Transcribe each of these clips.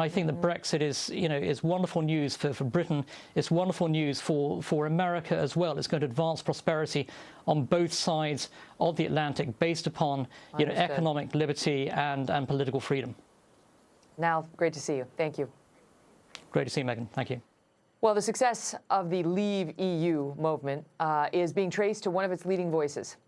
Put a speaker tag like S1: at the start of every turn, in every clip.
S1: I think that Brexit is wonderful news for Britain. It's wonderful news for America as well. It's going to advance prosperity on both sides of the Atlantic based upon economic liberty and political freedom.
S2: Now, great to see you. Thank you.
S1: Great to see you, Megyn. Thank you.
S2: Well, the success of the Leave EU movement is being traced to one of its leading voices.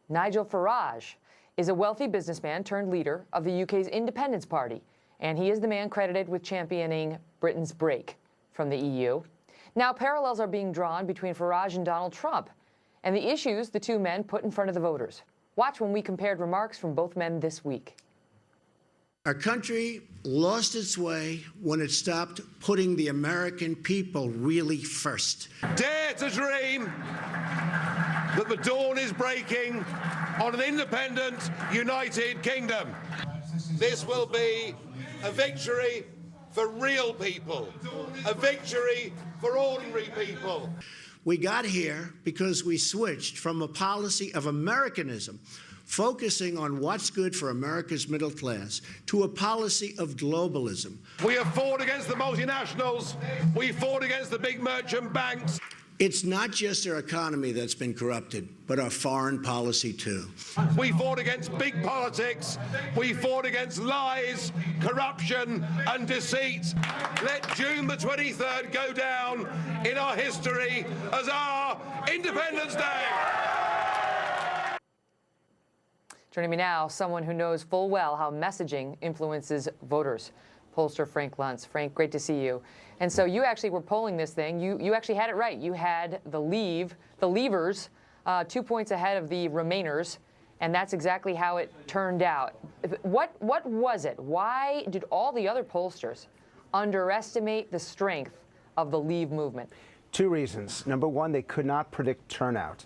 S2: Nigel Farage is a wealthy businessman turned leader of the UK's Independence Party, and he is the man credited with championing Britain's break from the EU. Now, parallels are being drawn between Farage and Donald Trump and the issues the two men put in front of the voters. Watch when we compared remarks from both men this week.
S3: Our country lost its way when it stopped putting the American people really first.
S4: Dare to dream that the dawn is breaking on an independent, united kingdom. This will be a victory for real people, a victory for ordinary people.
S3: We got here because we switched from a policy of Americanism, focusing on what's good for America's middle class, to a policy of globalism.
S4: We have fought against the multinationals. We fought against the big merchant banks.
S3: It's not just our economy that's been corrupted, but our foreign policy too.
S4: We fought against big politics. We fought against lies, corruption and deceit. Let June the 23rd go down in our history as our Independence Day.
S2: Joining me now, someone who knows full well how messaging influences voters, pollster Frank Luntz. Frank, great to see you. And so you actually were polling this thing. You actually had it right. You had the Leavers 2 points ahead of the Remainers, and that's exactly how it turned out. What was it? Why did all the other pollsters underestimate the strength of the Leave movement?
S5: Two reasons. Number one, they could not predict turnout.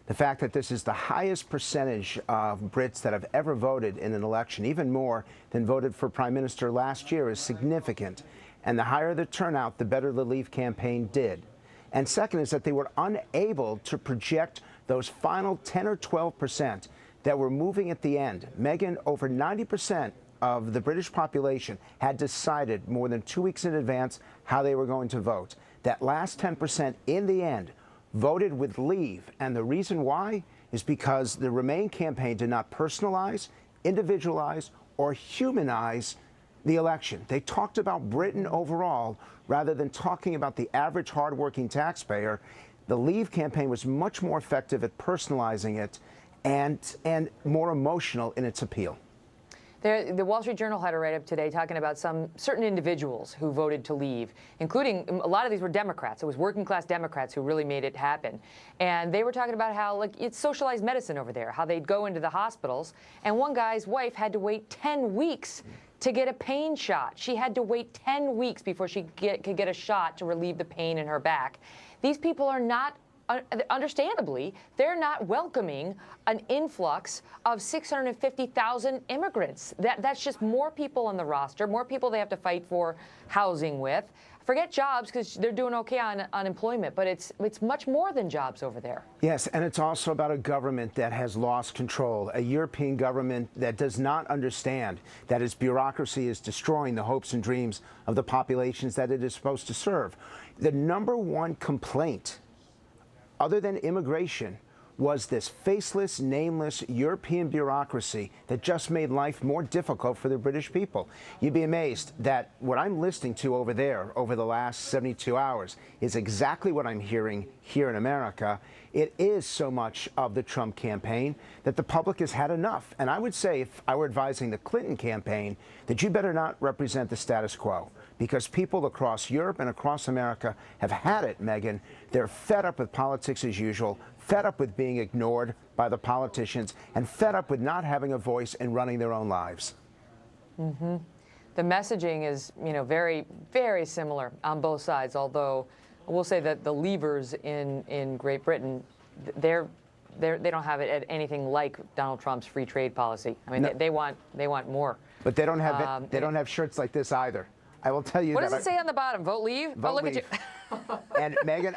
S5: The fact that this is the highest percentage of Brits that have ever voted in an election, even more than voted for Prime Minister last year, is significant. And the higher the turnout, the better the Leave campaign did. And second is that they were unable to project those final 10 or 12% that were moving at the end. Megyn, over 90% of the British population had decided more than 2 weeks in advance how they were going to vote. That last 10% in the end voted with Leave, and the reason why is because the Remain campaign did not personalize, individualize, or humanize the election. They talked about Britain overall rather than talking about the average hardworking taxpayer. The Leave campaign was much more effective at personalizing it and more emotional in its appeal.
S2: The Wall Street Journal had a write-up today talking about some certain individuals who voted to leave, including a lot of these were Democrats. It was working-class Democrats who really made it happen. And they were talking about how it's socialized medicine over there, how they'd go into the hospitals, and one guy's wife had to wait 10 weeks to get a pain shot. She had to wait 10 weeks before she could get a shot to relieve the pain in her back. These people are not, understandably, they're not welcoming an influx of 650,000 immigrants. That's just more people on the roster, more people they have to fight for housing with. Forget jobs, because they're doing okay on unemployment, but it's much more than jobs over there.
S5: Yes, and it's also about a government that has lost control, a European government that does not understand that its bureaucracy is destroying the hopes and dreams of the populations that it is supposed to serve. The number one complaint, other than immigration, was this faceless, nameless European bureaucracy that just made life more difficult for the British people. You'd be amazed that what I'm listening to over there over the last 72 hours is exactly what I'm hearing here in America. It is so much of the Trump campaign that the public has had enough. And I would say, if I were advising the Clinton campaign, that you better not represent the status quo, because people across Europe and across America have had it, Megyn. They're fed up with politics as usual, fed up with being ignored by the politicians, and fed up with not having a voice and running their own lives.
S2: Mm-hmm. The messaging is, very, very similar on both sides, although I will say that the Leavers in Great Britain, they don't have it anything like Donald Trump's free trade policy. I mean, no. they want more.
S5: But they don't have they don't have shirts like this either. I will tell you.
S2: What does it say on the bottom? Vote Leave.
S5: Vote
S2: look
S5: leave.
S2: at you.
S5: And Megyn,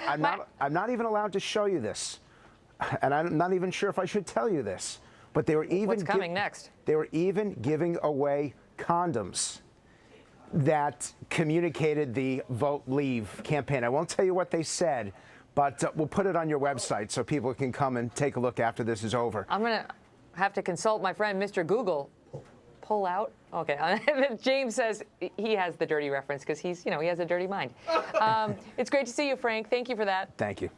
S5: I'm not even allowed to show you this, and I'm not even sure if I should tell you this. But they were even
S2: what's coming next?
S5: They were even giving away condoms. that communicated the Vote Leave campaign. I won't tell you what they said, but we'll put it on your website so people can come and take a look after this is over.
S2: I'm going to have to consult my friend, Mr. Google. Pull out? Okay. James says he has the dirty reference because he's, he has a dirty mind. It's great to see you, Frank. Thank you for that.
S5: Thank you.